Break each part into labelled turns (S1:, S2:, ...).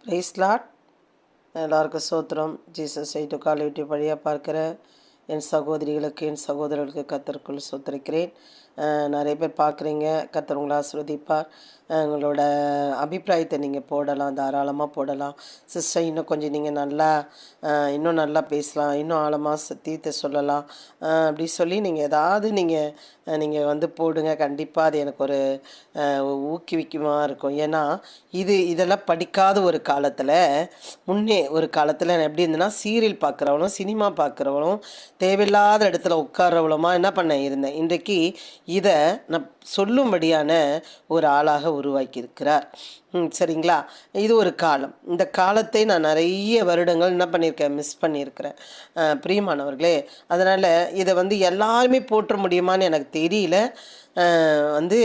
S1: Price Lord. எல்லாருக்கும் சோத்திரம். Jesus ஐட்டு காலை விட்டு வழியாக பார்க்குற என் சகோதரிகளுக்கு என் சகோதரர்களுக்கு கர்த்தருக்குள் சோத்திருக்கிறேன். நிறைய பேர் பார்க்குறீங்க. கர்த்தர் உங்களை ஆசீர்வதிப்பார். உங்களோட அபிப்பிராயத்தை நீங்கள் போடலாம், தாராளமாக போடலாம். சிஸ்டர் இன்னும் கொஞ்சம் நீங்கள் நல்லா இன்னும் நல்லா பேசலாம், இன்னும் ஆழமாக தீர்த்து சொல்லலாம் அப்படி சொல்லி நீங்கள் ஏதாவது நீங்கள் வந்து போடுங்க. கண்டிப்பாக அது எனக்கு ஒரு ஊக்குவிக்கமாக இருக்கும். ஏன்னா இதெல்லாம் படிக்காத ஒரு காலத்தில், முன்னே ஒரு காலத்தில் எப்படி இருந்ததுன்னா, சீரியல் பார்க்குறவளும் சினிமா பார்க்குறவளும் தேவையில்லாத இடத்துல உட்கார்றவளுமா என்ன பண்ண இருந்தேன். இன்றைக்கு இதை நான் சொல்லும்படியான ஒரு ஆளாக உருவாக்கியிருக்கிறார். சரிங்களா? இது ஒரு காலம். இந்த காலத்தை நான் நிறைய வருடங்கள் என்ன பண்ணியிருக்கேன், மிஸ் பண்ணியிருக்கிறேன் பிரியமானவர்களே. அதனால் இதை வந்து எல்லாருமே போற்ற முடியுமான்னு எனக்கு தெரியல. வந்து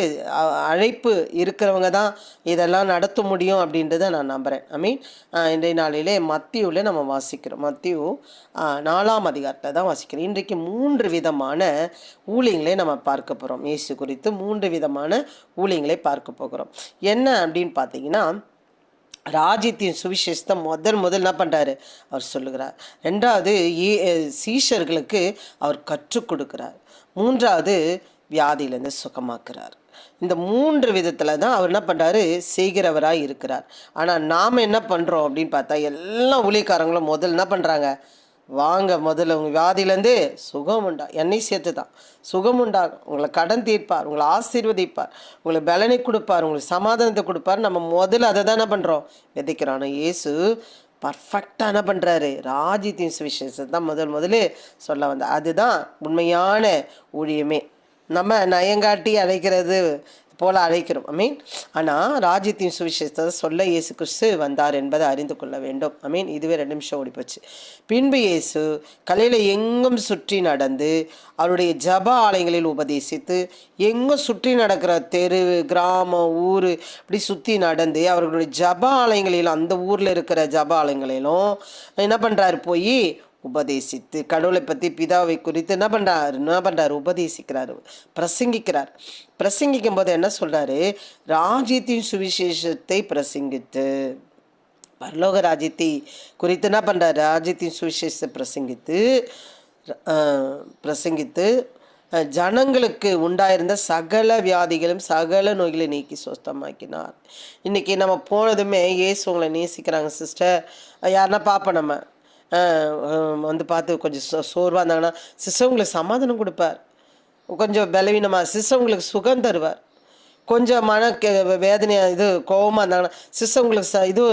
S1: அழைப்பு இருக்கிறவங்க தான் இதெல்லாம் நடத்த முடியும் அப்படின்றத நான் நம்புகிறேன். இன்றைய நாளிலே மத்தியில் நம்ம வாசிக்கிறோம். மத்தியு 4ஆம் அதிகாரத்தை தான் வாசிக்கிறோம். இன்றைக்கு 3 விதமான ஊழியங்களை நம்ம பார்க்க போகிறோம். இயேசு குறித்து 3 விதமான ஊழியங்களை பார்க்க போகிறோம். என்ன அப்படின்னு பார்த்தீங்கன்னா, ராஜ்யத்தின் சுவிசேஷத்தை முதல் என்ன பண்ணுறாரு, அவர் சொல்லுகிறார். 2வது சீஷர்களுக்கு அவர் கற்றுக் கொடுக்கிறார். 3வது வியாதியிலேருந்து சுகமாக்குறார். இந்த 3 விதத்தில் தான் அவர் என்ன பண்ணுறாரு, செய்கிறவராக இருக்கிறார். ஆனால் நாம் என்ன பண்ணுறோம் அப்படின்னு பார்த்தா, எல்லா ஊழியக்காரங்களும் முதல் என்ன பண்ணுறாங்க, வாங்க முதல்ல உங்கள் வியாதியிலேருந்து சுகம் உண்டா, என்னை சேர்த்து தான் சுகம் உண்டாகும், உங்களை கடன் தீர்ப்பார், உங்களை ஆசீர்வதிப்பார், உங்களை பலனை கொடுப்பார், உங்களுக்கு சமாதானத்தை கொடுப்பார். நம்ம முதல்ல அதை தான் என்ன பண்ணுறோம், விதைக்கிறோம். ஆனால் இயேசு பர்ஃபெக்டாக என்ன பண்ணுறாரு, ராஜ்யத்தின் சுவிசேஷத்தை தான் முதல்ல சொல்ல வந்தார். அதுதான் உண்மையான ஊழியமே. நம்ம நயங்காட்டி அழைக்கிறது போல அழைக்கிறோம். ஆனால் ராஜ்யத்தின் சுவிசேஷத்தை சொல்ல இயேசு கிறிஸ்து வந்தார் என்பதை அறிந்து கொள்ள வேண்டும். இதுவே 2 நிமிஷம் ஓடிப்போச்சு. பின்பு இயேசு கலையில் எங்கும் சுற்றி நடந்து அவருடைய ஜப ஆலயங்களில் உபதேசித்து, எங்கும் சுற்றி நடக்கிற தெரு, கிராமம், ஊர் இப்படி சுற்றி நடந்து அவர்களுடைய ஜப ஆலயங்களிலும், அந்த ஊரில் இருக்கிற ஜப ஆலயங்களிலும் என்ன பண்ணுறாரு, போய் உபதேசித்து கடவுளை பற்றி, பிதாவை குறித்து என்ன பண்ணுறாரு, உபதேசிக்கிறார், பிரசங்கிக்கும் போது என்ன சொல்கிறாரு, ராஜ்யத்தின் சுவிசேஷத்தை பிரசங்கித்து, பரலோக ராஜ்யத்தை குறித்து என்ன பண்ணுறாரு, ராஜ்யத்தின் சுவிசேஷத்தை பிரசங்கித்து ஜனங்களுக்கு உண்டாயிருந்த சகல வியாதிகளும் சகல நோய்களை நீக்கி சுத்தமாக்கினார். இன்றைக்கி நம்ம போனதுமே இயேசு உங்களை நேசிக்கிறாங்க சிஸ்டர். யாருன்னா பார்ப்போம், நம்ம வந்து பார்த்து கொஞ்சம் சோர்வாக இருந்தாங்கன்னா சிஸ்டர் உங்களுக்கு சமாதானம் கொடுப்பார். கொஞ்சம் பலவீனமாக சிஸ்டர் உங்களுக்கு சுகம் தருவார். கொஞ்சம் வேதனையாக இது கோபமாக இருந்தாங்கன்னா சிஸ்டர் உங்களுக்கு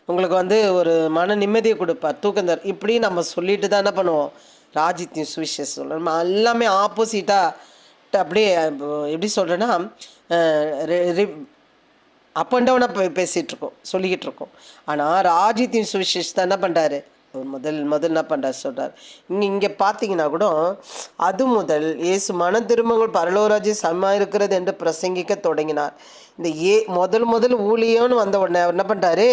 S1: உங்களுக்கு வந்து ஒரு மன நிம்மதியை கொடுப்பார், தூக்கம் தரும். இப்படி நம்ம சொல்லிட்டு தான் என்ன பண்ணுவோம், ராஜ்யத்தின் சுவிசேஷம் சொல்லணும். நம்ம எல்லாமே ஆப்போசிட்டாக அப்படியே எப்படி சொல்கிறேன்னா, அப் அண்ட் டவுனாக பேசிகிட்ருக்கோம், சொல்லிக்கிட்டு இருக்கோம். ஆனால் ராஜ்யத்தின் சுவிசேஷத்தை என்ன பண்ணுறாரு, முதல் என்ன பண்ணுறாரு சொல்கிறார். இங்கே பார்த்தீங்கன்னா கூட, அது முதல் இயேசு மன திரும்பங்கள் பரலோகராஜ்யம் சமமாக இருக்கிறது என்று பிரசங்கிக்க தொடங்கினார். இந்த முதல் ஊழியம்னு வந்த உடனே அவர் என்ன பண்ணுறாரு,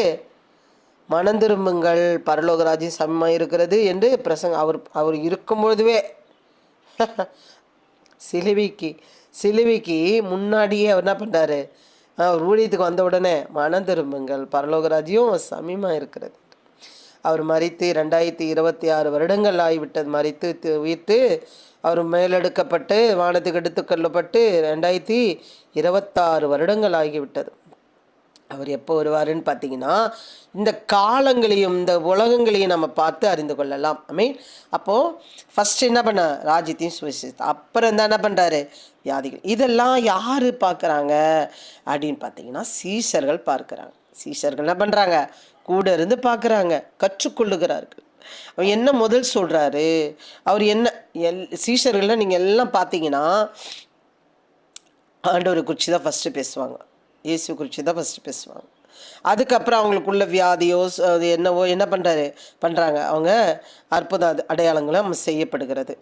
S1: மனம் திரும்புங்கள் பரலோகராஜ்யம் சமமாக இருக்கிறது என்று அவர் இருக்கும்பொழுதுவே சிலுவைக்கு முன்னாடியே அவர் என்ன பண்ணுறாரு, அவர் ஊழியத்துக்கு வந்த உடனே மனம் திரும்புங்கள் பரலோகராஜ்யம் சமீபமாக இருக்கிறது. அவர் மரித்து 2026 வருடங்கள் ஆகிவிட்டது. மரித்து உயிர்த்து அவர் மேலெடுக்கப்பட்டு வானத்துக்கு எடுத்து கொள்ளப்பட்டு 2026 வருடங்கள் ஆகிவிட்டது. அவர் எப்போ வருவாருன்னு பார்த்தீங்கன்னா, இந்த காலங்களையும் இந்த உலகங்களையும் நம்ம பார்த்து அறிந்து கொள்ளலாம். அப்போது ஃபஸ்ட்டு என்ன பண்ண, ராஜ்யத்தையும் சுவிசேஷத்தை, அப்புறம் தான் என்ன பண்ணுறாரு, வியாதிகள். இதெல்லாம் யார் பார்க்குறாங்க அப்படின்னு பார்த்தீங்கன்னா, சீஷர்கள் பார்க்குறாங்க. சீஷர்கள் என்ன பண்ணுறாங்க, கூட இருந்து பார்க்குறாங்க, கற்றுக்கொள்ளுகிறார்கள். அவர் என்ன முதல் சொல்கிறாரு, அவர் என்ன சீஷர்கள்லாம் நீங்கள் எல்லாம் பார்த்தீங்கன்னா ஆண்டவரை குறித்து தான் ஃபஸ்ட்டு பேசுவாங்க, இயேசு குறித்து தான் ஃபஸ்ட்டு பேசுவாங்க. அதுக்கப்புறம் அவங்களுக்குள்ள வியாதியோ அது என்னவோ என்ன பண்ணுறாங்க, அவங்க அற்புத அடையாளங்களும் செய்யப்படுகிறது.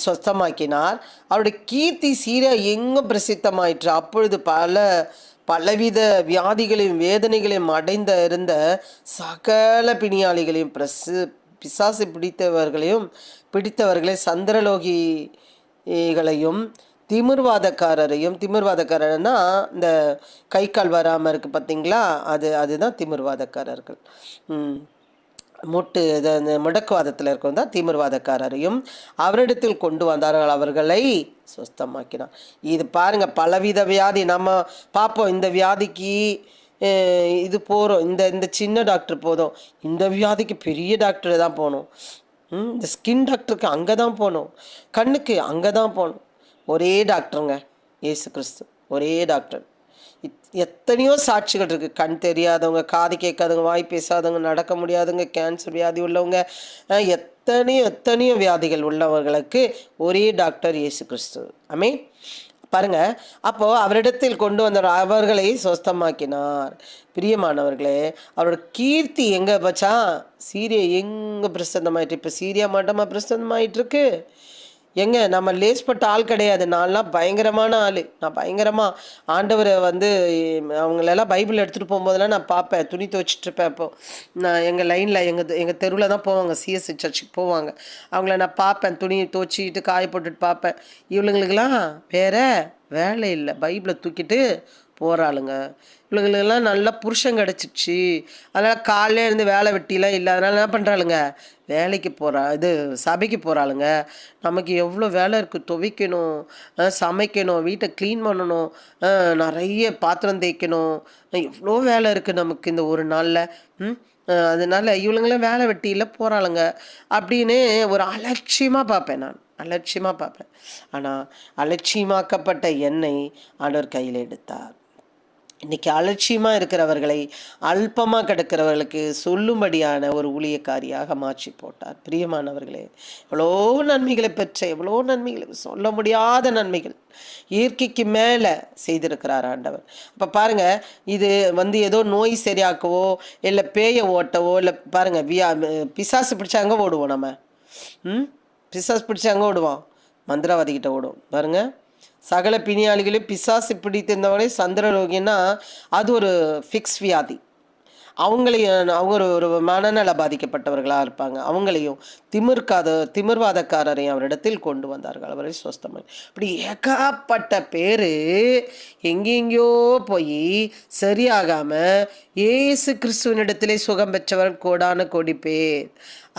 S1: சொஸ்தமாக்கினார். அவருடைய கீர்த்தி சீராக எங்கும் பிரசித்தமாயிற்று. அப்பொழுது பலவித வியாதிகளையும் வேதனைகளையும் இருந்த சகல பிணியாளிகளையும் பிசாசு பிடித்தவர்களையும் சந்திரலோகிகளையும் திமிர்வாதக்காரர்னா இந்த கை கால் வராமல் இருக்குது பார்த்தீங்களா, அதுதான் திமிர்வாதக்காரர்கள். அந்த முடக்குவாதத்தில் இருக்கவங்க தான் திமிர்வாதக்காரரையும் அவரிடத்தில் கொண்டு வந்தார்கள், அவர்களை சுஸ்தமாக்கினார். இது பாருங்கள், பலவித வியாதி நம்ம பார்ப்போம். இந்த வியாதிக்கு இது போகிறோம், இந்த சின்ன டாக்டர் போதும். இந்த வியாதிக்கு பெரிய டாக்டர் தான் போகணும். இந்த ஸ்கின் டாக்டருக்கு அங்கே தான் போகணும், கண்ணுக்கு அங்கே தான் போகணும். ஒரே டாக்டருங்க இயேசு கிறிஸ்து, ஒரே டாக்டர். எத்தனையோ சாட்சிகள் இருக்குது. கண் தெரியாதவங்க, காது கேட்காதவங்க, வாய் பேசாதவங்க, நடக்க முடியாதவங்க, கேன்சர் வியாதி உள்ளவங்க, எத்தனையோ வியாதிகள் உள்ளவர்களுக்கு ஒரே டாக்டர் இயேசு கிறிஸ்து. ஆமென். பாருங்க, அப்போது அவரிடத்தில் கொண்டு வந்தார், அவர்களை சொஸ்தமாக்கினார். பிரியமானவர்களே, அவரோட கீர்த்தி எங்கே பச்சா? சீரியா எங்கே பிரசித்தமாயிட்டு? இப்போ சீரியா மட்டுமா பிரசித்தமாயிட்டு இருக்கு? எங்க நம்ம லேஸ்பட்ட ஆள் கிடையாது. நான்லாம் பயங்கரமான ஆள். நான் பயங்கரமாக ஆண்டவரை அவங்களெல்லாம் பைபிள் எடுத்துகிட்டு போகும்போதெல்லாம் நான் பார்ப்பேன், துணி துவைச்சிட்ருப்பேன். இப்போது நான் எங்கள் லைனில் எங்கள் தெருவில் தான் போவாங்க, சிஎஸ்சி சர்ச்சுக்கு போவாங்க. அவங்கள நான் பார்ப்பேன், துணி துவைச்சிட்டு காய போட்டுட்டு பார்ப்பேன். இவளுங்களுக்கெல்லாம் வேலை இல்லை, பைபிளை தூக்கிட்டு போகிறாளுங்க. இவளுங்களுக்கெல்லாம் நல்லா புருஷன் கிடச்சிச்சு. அதனால் காலையில இருந்து வேலை வெட்டிலாம் இல்லை. அதனால் என்ன பண்ணுறாளுங்க? வேலைக்கு சபைக்கு போகிறாளுங்க. நமக்கு எவ்வளோ வேலை இருக்குது, துவைக்கணும், சமைக்கணும், வீட்டை க்ளீன் பண்ணணும், நிறைய பாத்திரம் தேய்க்கணும், எவ்வளோ வேலை இருக்குது நமக்கு இந்த ஒரு நாளில். அதனால் இவளுங்களாம் வேலை வெட்டியில் போகிறாளுங்க அப்படின்னு ஒரு அலட்சியமாக பார்ப்பேன். நான் அலட்சியமாக பார்ப்பேன். ஆனால் அலட்சியமாக்கப்பட்ட என்னை ஆண்டவர் கையில் எடுத்தார். இன்றைக்கி அலட்சியமாக இருக்கிறவர்களை, அல்பமாக கிடக்கிறவர்களுக்கு சொல்லும்படியான ஒரு ஊழியக்காரியாக மாற்றி போட்டார். பிரியமானவர்களே, எவ்வளோ நன்மைகளை பெற்ற, எவ்வளோ நன்மைகளை, சொல்ல முடியாத நன்மைகள் இயற்கைக்கு மேலே செய்திருக்கிறார் ஆண்டவர். அப்போ பாருங்கள், இது ஏதோ நோய் சரியாக்கவோ இல்லை பேயை ஓட்டவோ இல்லை. பாருங்கள், பிசாசு பிடிச்சா அங்கே ஓடுவோம் நம்ம. பிசாசு பிடிச்சா அங்கே ஓடுவோம், மந்திரவாதிக்கிட்ட ஓடுவோம். பாருங்கள், சகல பிணியாளிகளையும் பிசாசு பிடித்திருந்தவங்களே சந்திரரோகின்னா அது ஒரு ஃபிக்ஸ் வியாதி. அவங்க ஒரு மனநல பாதிக்கப்பட்டவர்களாக இருப்பாங்க. அவங்களையும் திமிர்வாதக்காரரையும் அவரிடத்தில் கொண்டு வந்தார்கள், அவரை சொஸ்தமாக. இப்படி ஏகப்பட்ட பேர் எங்கெங்கேயோ போய் சரியாகாமல் இயேசு கிறிஸ்துவனிடத்திலே சுகம் பெற்றவர் கோடான கோடி பேர்.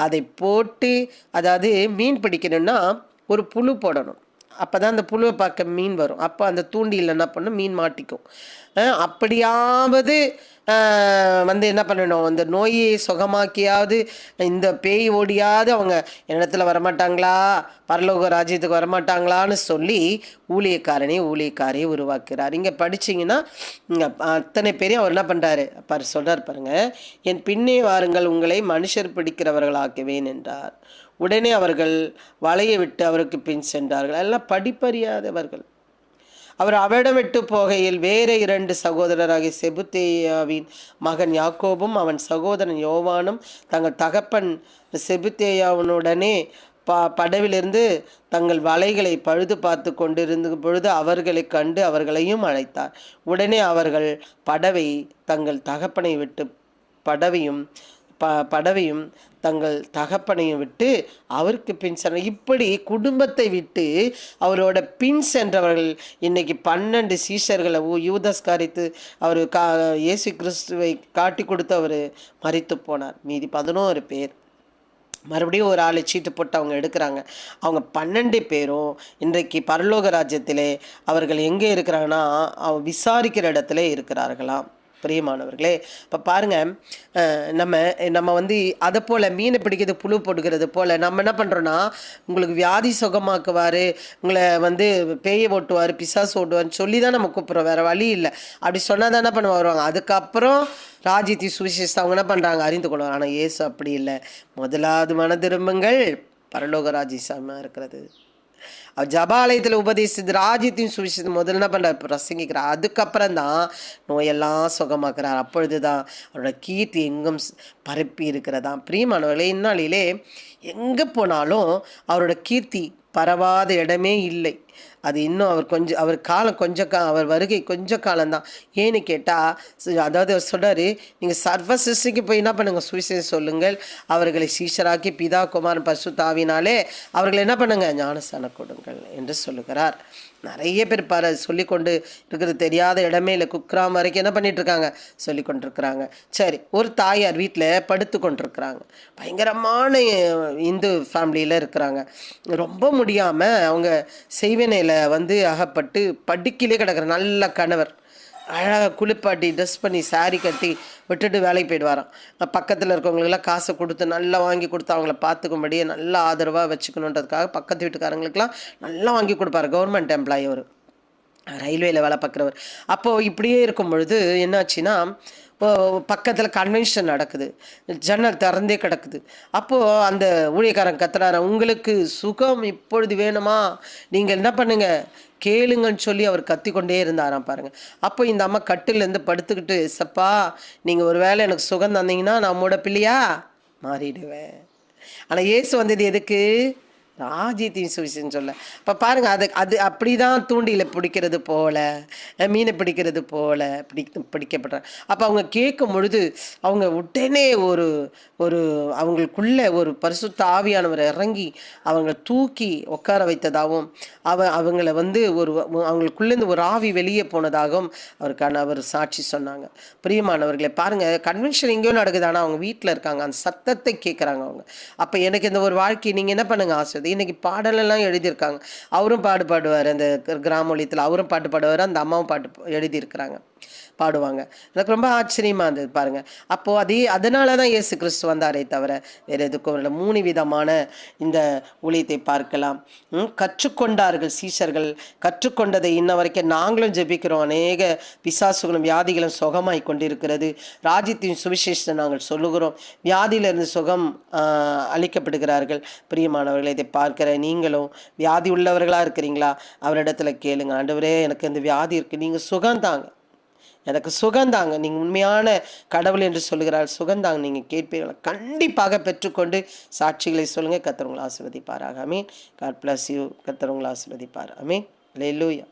S1: அதை போட்டு, அதாவது மீன் பிடிக்கணும்னா ஒரு புழு போடணும், அப்போ தான் அந்த புழுவை பார்க்க மீன் வரும். அப்போ அந்த தூண்டியில் என்ன பண்ணும், மீன் மாட்டிக்கும். அப்படியாவது என்ன பண்ணணும், அந்த நோயை சுகமாக்கியாவது, இந்த பேய் ஓடியாவது அவங்க இடத்துல வரமாட்டாங்களா, பரலோக ராஜ்யத்துக்கு வரமாட்டாங்களான்னு சொல்லி ஊழியக்காரியை உருவாக்குறார். இங்கே படிச்சிங்கன்னா இங்கே அத்தனை பேரையும் அவர் என்ன பண்ணுறாரு சொல்கிறார் பாருங்கள், என் பின்னே வாருங்கள், உங்களை மனுஷர் பிடிக்கிறவர்களாக்குவேன் என்றார். உடனே அவர்கள் வலையை விட்டு அவருக்கு பின் சென்றார்கள். எல்லாம் படிப்பறியாதவர்கள். அவரிடம் விட்டு போகையில் வேறு 2 சகோதரராகிய செபுத்தேயாவின் மகன் யாக்கோபும் அவன் சகோதரன் யோவானும் தங்கள் தகப்பன் செபுத்தேயாவுடனே படவிலிருந்து தங்கள் வலைகளை பழுது பார்த்து கொண்டிருந்த பொழுது அவர்களை கண்டு அவர்களையும் அழைத்தார். உடனே அவர்கள் படவை தங்கள் தகப்பனை விட்டு படவையும் தங்கள் தகப்பனையும் விட்டு அவருக்கு பின் சென்ற. இப்படி குடும்பத்தை விட்டு அவரோட பின் சென்றவர்கள் இன்னைக்கு 12 சீஷர்களை யூதாஸ் காரித்து அவர் இயேசு கிறிஸ்துவை காட்டி கொடுத்து அவர் மரித்து போனார். மீதி 11 பேர் மறுபடியும் ஒரு ஆளை சீட்டு போட்டு அவங்க எடுக்கிறாங்க. அவங்க 12 பேரும் இன்றைக்கு பரலோக ராஜ்யத்திலே அவர்கள் எங்கே இருக்கிறாங்கன்னா விசாரிக்கிற இடத்துல இருக்கிறார்களாம். பிரியமானவர்களே, இப்போ பாருங்கள், நம்ம அதை போல் மீனை பிடிக்கிறது புழு போட்டுக்கிறது போல் நம்ம என்ன பண்ணுறோன்னா, உங்களுக்கு வியாதி சுகமாக்குவார், உங்களை பேயை ஓட்டுவார், பிசாசு ஓட்டுவார்னு சொல்லி தான் நம்ம கூப்பிட்றோம், வேறு வழி இல்லை. அப்படி சொன்னால் தான் என்ன பண்ண வருவாங்க. அதுக்கப்புறம் ராஜ்யத்தை சுவிசேஷத்தை அவங்க என்ன பண்ணுறாங்க, அறிந்து கொள்வாங்க. ஆனால் இயேசு அப்படி இல்லை. முதலாவது மன திரும்புங்கள், பரலோக ராஜ்யமாக இருக்கிறது. அவர் ஜபாலயத்தில் உபதேசித்து ராஜ்யத்தின் சுவிசேஷத்தை முதல்ல என்ன பண்ணுறார், பிரசங்கிக்கிறார். அதுக்கப்புறம் தான் நோயெல்லாம் சுகமாக்குறார். அப்பொழுது தான் அவரோட கீர்த்தி எங்கும் பரப்பி இருக்கிறதா. பிரியமானவர்களே, இந்நாளிலே எங்கே போனாலும் அவரோட கீர்த்தி பரவாத இடமே இல்லை. அது இன்னும் அவர் காலம் அவர் வருகை கொஞ்சம் காலம்தான். ஏன்னு கேட்டால் அதாவது அவர் சொல்கிறாரு, நீங்கள் சர்வ சிருஷ்டிக்கு போய் என்ன பண்ணுங்கள், சுவிசேஷம் சொல்லுங்கள், அவர்களை சீஷராக்கி பிதா குமாரன் பரிசுத்த ஆவியினாலே அவர்களை என்ன பண்ணுங்க, ஞானஸ்நானம் கொடுங்கள் என்று சொல்லுகிறார். நிறைய பேர் சொல்லிக்கொண்டு இருக்கிறது தெரியாத இடமே இல்லை. குக்கிராம வரைக்கும் என்ன பண்ணிட்டு இருக்காங்க, சொல்லி கொண்டிருக்கிறாங்க. சரி, ஒரு தாயார் வீட்டில் படுத்து கொண்டிருக்கிறாங்க. பயங்கரமான இந்து ஃபேமிலியில் இருக்கிறாங்க. ரொம்ப முடியாமல் அவங்க செய்வினையில் அகப்பட்டு படுக்கையிலே கிடக்கிற நல்ல கணவர் அழகாக குளிப்பாட்டி ட்ரெஸ் பண்ணி சாரி கட்டி விட்டுட்டு வேலைக்கு போயிடுவாராம். பக்கத்தில் இருக்கவங்களுக்கெல்லாம் காசை கொடுத்து நல்லா வாங்கி கொடுத்து அவங்கள பார்த்துக்கும்படியே நல்லா ஆதரவாக வச்சுக்கணுன்றதுக்காக பக்கத்து வீட்டுக்காரங்களுக்கெல்லாம் நல்லா வாங்கி கொடுப்பாரு. கவர்மெண்ட் எம்ப்ளாயி, அவர் ரயில்வேயில் வேலை பார்க்குறவர். அப்போது இப்படியே இருக்கும் பொழுது என்னாச்சுன்னா, பக்கத்தில் கன்வென்ஷன் நடக்குது, ஜன்னல் திறந்தே கிடக்குது. அப்போது அந்த ஊழியக்காரன் கத்துறாரு, உங்களுக்கு சுகம் இப்பொழுது வேணுமா, நீங்கள் என்ன பண்ணுங்க கேளுங்கன்னு சொல்லி அவர் கத்திக்கொண்டே இருந்தாராம் பாருங்கள். அப்போ இந்த அம்மா கட்டிலேருந்து படுத்துக்கிட்டு, சப்பா நீங்கள் ஒரு வேளை எனக்கு சுகம் தந்தீங்கன்னா நான் மூட பிள்ளையா மாறிடுவேன். ஆனால் இயேசு வந்தது எதுக்கு, ராஜ்யத்தின் சுவிசேஷம் சொல்ல. இப்போ பாருங்கள், அது அப்படி தான் தூண்டியில் பிடிக்கிறது போல், மீனை பிடிக்கிறது போல் பிடிக்கப்படுறாங்க. அப்போ அவங்க கேட்கும் பொழுது அவங்க உடனே ஒரு அவங்களுக்குள்ளே ஒரு பரிசுத்த ஆவியானவர் இறங்கி அவங்கள தூக்கி உட்கார வைத்ததாகவும் அவங்கள அவங்களுக்குள்ளேருந்து ஒரு ஆவி வெளியே போனதாகவும் அவர் சாட்சி சொன்னாங்க. பிரியமானவர்களே, பாருங்கள், கன்வென்ஷன் எங்கேயோ நடக்குது, ஆனால் அவங்க வீட்டில் இருக்காங்க, அந்த சத்தத்தை கேட்குறாங்க அவங்க. அப்போ எனக்கு இந்த ஒரு வாழ்க்கை நீங்கள் என்ன பண்ணுங்கள் ஆசை. இன்றைக்கி பாடலெல்லாம் எழுதியிருக்காங்க. அவரும் பாடுவார், அந்த கிராமொழியத்தில் அவரும் பாட்டு பாடுவார், அந்த அம்மாவும் பாட்டு எழுதியிருக்கிறாங்க, பாடுவாங்க. எனக்கு ரொம்ப ஆச்சரியமாக இருந்தது பாருங்கள். அப்போது அதனால தான் இயேசு கிறிஸ்து வந்தாரே தவிர வேறு எதுக்கும் இல்லை. 3 விதமான இந்த ஊழியத்தை பார்க்கலாம். கற்றுக்கொண்டார்கள் சீஷர்கள், கற்றுக்கொண்டதை இன்ன வரைக்கும் நாங்களும் ஜெபிக்கிறோம். அநேக பிசாசுகளும் வியாதிகளும் சுகமாய் கொண்டிருக்கிறது. ராஜ்யத்தின் சுவிசேஷத்தை நாங்கள் சொல்லுகிறோம். வியாதியிலிருந்து சுகம் அளிக்கப்படுகிறார்கள். பிரியமானவர்களை, இதை பார்க்கிற நீங்களும் வியாதி உள்ளவர்களாக இருக்கிறீங்களா, அவரிடத்துல கேளுங்க, ஆண்டவரே எனக்கு இந்த வியாதி இருக்குது, நீங்கள் சுகந்தாங்க, எனக்கு சுகந்தாங்க, நீங்கள் உண்மையான கடவுள் என்று சொல்லுகிறாள், சுகந்தாங்க, நீங்கள் கேட்பீர்கள், கண்டிப்பாக பெற்றுக்கொண்டு சாட்சிகளை சொல்லுங்கள். கர்த்தர் உங்களை ஆசீர்வதிப்பாராக. ஆமீன். God bless you. கர்த்தர் உங்களை ஆசீர்வதிப்பார். ஆமீன். அல்லேலூயா.